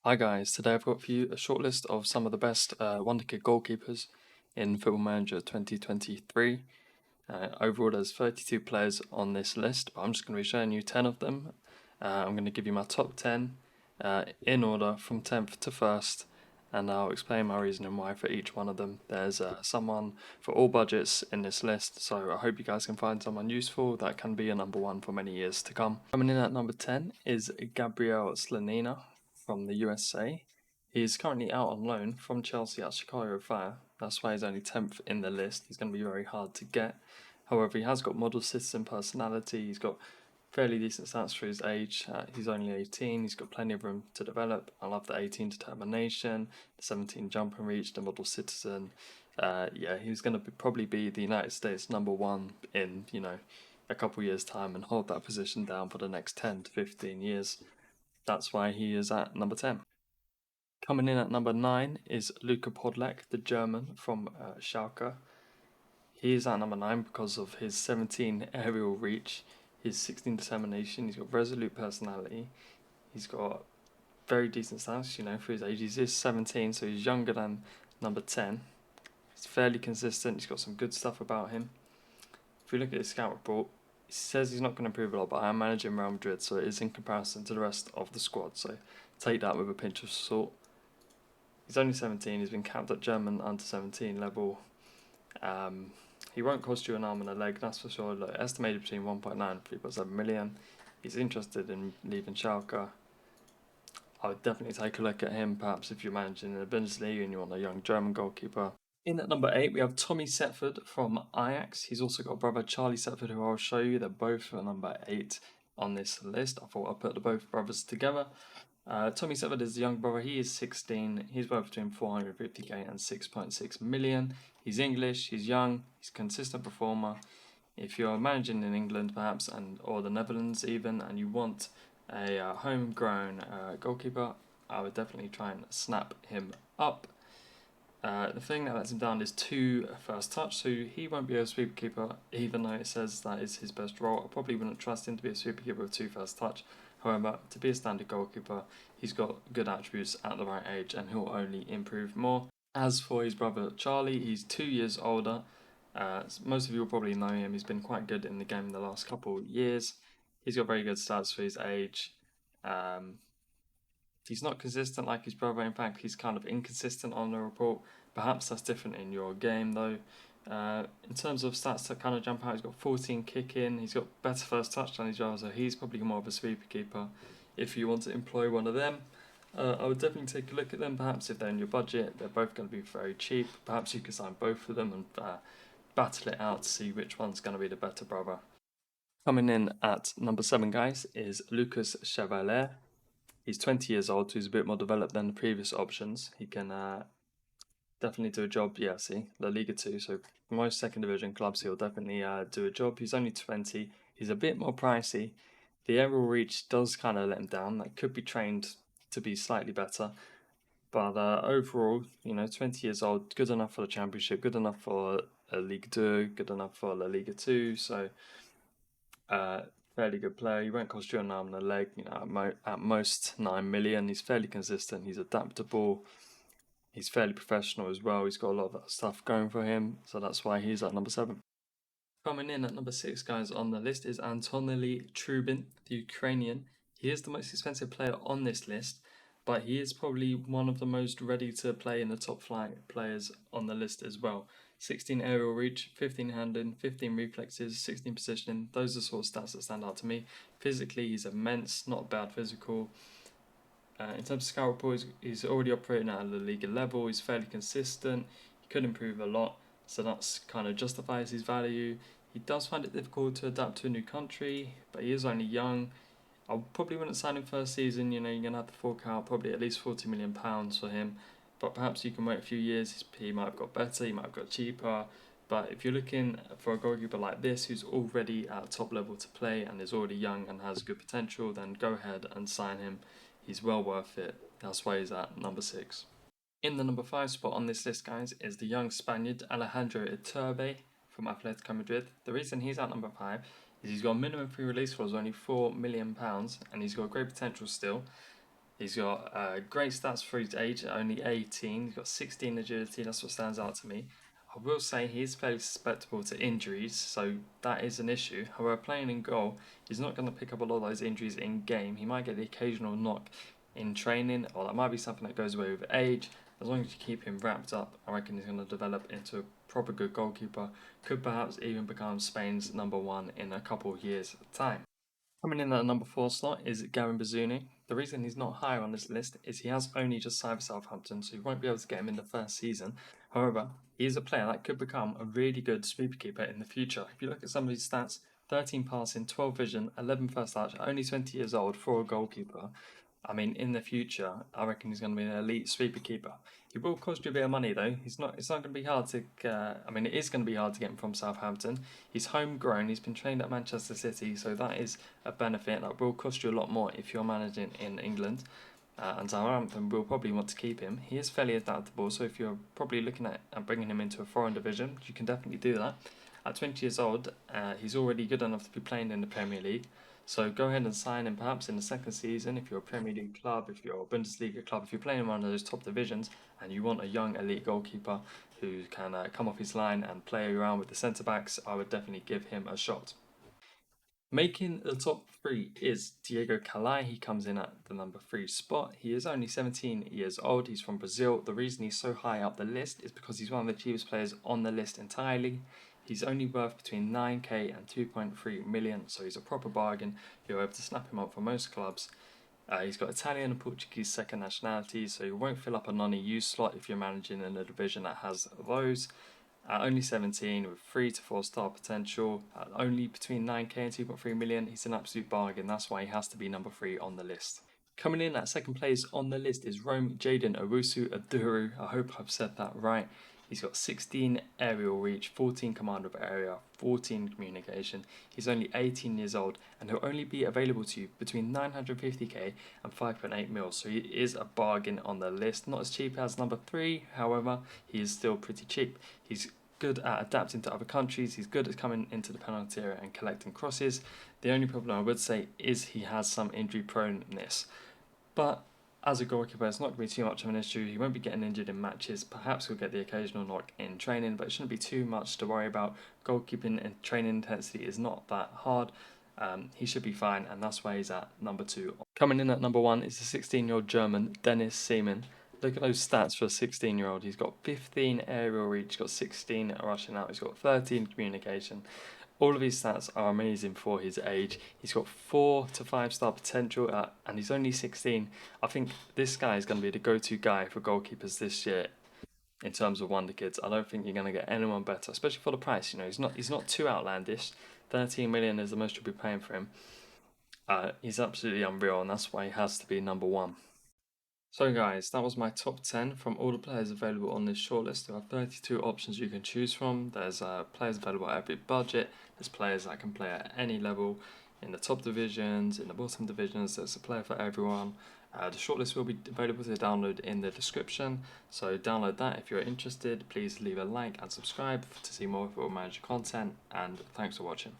Hi guys, today I've got for you a short list of some of the best Wonderkid goalkeepers in Football Manager 2023. Overall there's 32 players on this list, but I'm just going to be showing you 10 of them. I'm going to give you my top 10 in order from 10th to 1st, and I'll explain my reasoning why for each one of them. There's someone for all budgets in this list, so I hope you guys can find someone useful that can be a number one for many years to come. Coming in at number 10 is Gabriel Slanina from the USA. He's currently out on loan from Chelsea at Chicago Fire. That's why he's only 10th in the list. He's going to be very hard to get. However, he has got model citizen personality. He's got fairly decent stats for his age. He's only 18. He's got plenty of room to develop. I love the 18 determination, the 17 jump and reach, the model citizen. Yeah, he's going to probably be the United States number one in, a couple years' time and hold that position down for the next 10 to 15 years. That's why he is at number 10. Coming in at number 9 is Luka Podlak, the German from Schalke. He is at number 9 because of his 17 aerial reach, his 16 determination, he's got resolute personality, he's got very decent stats, for his age. He is 17, so he's younger than number 10. He's fairly consistent, he's got some good stuff about him. If we look at his scout report, he says he's not going to improve a lot, but I am managing Real Madrid, so it is in comparison to the rest of the squad, so take that with a pinch of salt. He's only 17, he's been capped at German under 17 level. He won't cost you an arm and a leg, that's for sure. Look, estimated between 1.9 and 3.7 million. He's interested in leaving Schalke. I would definitely take a look at him, perhaps if you're managing in the Bundesliga and you want a young German goalkeeper. In at number 8, we have Tommy Setford from Ajax. He's also got a brother, Charlie Setford, who I'll show you. They're both at number 8 on this list. I thought I'd put the both brothers together. Tommy Setford is the young brother. He is 16. He's worth between 450k and 6.6 million. He's English. He's young. He's a consistent performer. If you're managing in England, perhaps, or the Netherlands even, and you want a homegrown goalkeeper, I would definitely try and snap him up. The thing that lets him down is 2 first touch, so he won't be a sweeper keeper, even though it says that is his best role. I probably wouldn't trust him to be a sweeper keeper with 2 first touch. However, to be a standard goalkeeper, he's got good attributes at the right age and he'll only improve more. As for his brother Charlie, he's 2 years older. Most of you will probably know him. He's been quite good in the game the last couple of years. He's got very good stats for his age. He's not consistent like his brother. In fact, he's kind of inconsistent on the report. Perhaps that's different in your game though. In terms of stats that kind of jump out, he's got 14 kick in, he's got better first touch than his brother, so he's probably more of a sweeper keeper. If you want to employ one of them, I would definitely take a look at them. Perhaps if they're in your budget, they're both going to be very cheap. Perhaps you can sign both of them and battle it out to see which one's going to be the better brother. Coming in at number 7, guys, is Lucas Chevalier. He's 20 years old, so he's a bit more developed than the previous options. He can definitely do a job. Yeah, see, La Liga 2, so most second division clubs, he'll definitely do a job. He's only 20. He's a bit more pricey. The aerial reach does kind of let him down. That could be trained to be slightly better. But overall, 20 years old, good enough for the Championship, good enough for La Liga 2, good enough for La Liga 2. So, fairly good player. He won't cost you an arm and a leg. At most 9 million. He's fairly consistent. He's adaptable. He's fairly professional as well. He's got a lot of that stuff going for him. So that's why he's at number 7. Coming in at number 6, guys, on the list is Anatoly Trubin, the Ukrainian. He is the most expensive player on this list, but he is probably one of the most ready to play in the top flight players on the list as well. 16 aerial reach, 15 handling, 15 reflexes, 16 positioning. Those are sort of stats that stand out to me. Physically, he's immense, not bad physical. In terms of scout report, he's already operating at the league level. He's fairly consistent. He could improve a lot, so that's kind of justifies his value. He does find it difficult to adapt to a new country, but he is only young. I probably wouldn't sign him first season. You're going to have to fork out probably at least £40 million for him. But perhaps you can wait a few years. He might have got better, he might have got cheaper. But if you're looking for a goalkeeper like this, who's already at top level to play and is already young and has good potential, then go ahead and sign him. He's well worth it. That's why he's at number 6. In the number 5 spot on this list, guys, is the young Spaniard Alejandro Iturbe from Atletico Madrid. The reason he's at number 5 is he's got a minimum free release clause of only £4 million and he's got great potential still. He's got great stats for his age, only 18. He's got 16 agility, that's what stands out to me. I will say he is fairly susceptible to injuries, so that is an issue. However, playing in goal, he's not going to pick up a lot of those injuries in game. He might get the occasional knock in training, or that might be something that goes away with age. As long as you keep him wrapped up, I reckon he's going to develop into a proper good goalkeeper. Could perhaps even become Spain's #1 in a couple of years' time. Coming in at the number 4 slot is Gavin Bazunu. The reason he's not higher on this list is he has only just signed for Southampton, so you won't be able to get him in the first season. However, he is a player that could become a really good sweeper keeper in the future. If you look at some of his stats, 13 passing, 12 vision, 11 first touch, only 20 years old for a goalkeeper. I mean, in the future, I reckon he's going to be an elite sweeper keeper. He will cost you a bit of money though. It's not going to be hard to. It is going to be hard to get him from Southampton. He's homegrown. He's been trained at Manchester City, so that is a benefit that will cost you a lot more if you're managing in England. And Southampton will probably want to keep him. He is fairly adaptable, so if you're probably looking at bringing him into a foreign division, you can definitely do that. At 20 years old, he's already good enough to be playing in the Premier League. So go ahead and sign him perhaps in the second season if you're a Premier League club, if you're a Bundesliga club, if you're playing in one of those top divisions and you want a young elite goalkeeper who can come off his line and play around with the centre backs, I would definitely give him a shot. Making the top 3 is Diego Calai. He comes in at the number 3 spot. He is only 17 years old. He's from Brazil. The reason he's so high up the list is because he's one of the cheapest players on the list entirely. He's only worth between 9k and 2.3 million, so he's a proper bargain. You're able to snap him up for most clubs. He's got Italian and Portuguese second nationality, so you won't fill up a non-EU slot if you're managing in a division that has those. At only 17 with 3 to 4 star potential, at only between 9k and 2.3 million, he's an absolute bargain. That's why he has to be number 3 on the list. Coming in at second place on the list is Rome Jaden Owusu-Aduru. I hope I've said that right. He's got 16 aerial reach, 14 command of area, 14 communication. He's only 18 years old and he'll only be available to you between 950k and 5.8 mil. So he is a bargain on the list. Not as cheap as number 3, however, he is still pretty cheap. He's good at adapting to other countries. He's good at coming into the penalty area and collecting crosses. The only problem I would say is he has some injury proneness. But as a goalkeeper, it's not going to be too much of an issue. He won't be getting injured in matches. Perhaps he'll get the occasional knock in training, but it shouldn't be too much to worry about. Goalkeeping and training intensity is not that hard. He should be fine, and that's why he's at number 2. Coming in at number 1 is the 16-year-old German, Dennis Seaman. Look at those stats for a 16-year-old. He's got 15 aerial reach, he's got 16 rushing out, he's got 13 communication. All of his stats are amazing for his age. He's got 4 to 5 star potential and he's only 16. I think this guy is going to be the go-to guy for goalkeepers this year in terms of Wonderkids. I don't think you're going to get anyone better, especially for the price. You know, he's not too outlandish. 13 million is the most you'll be paying for him. He's absolutely unreal, and that's why he has to be number 1. So guys, that was my top 10 from all the players available on this shortlist. There are 32 options you can choose from. There's players available at every budget. There's players that can play at any level in the top divisions, in the bottom divisions. There's a player for everyone. The shortlist will be available to download in the description. So download that if you're interested. Please leave a like and subscribe to see more Football Manager content. And thanks for watching.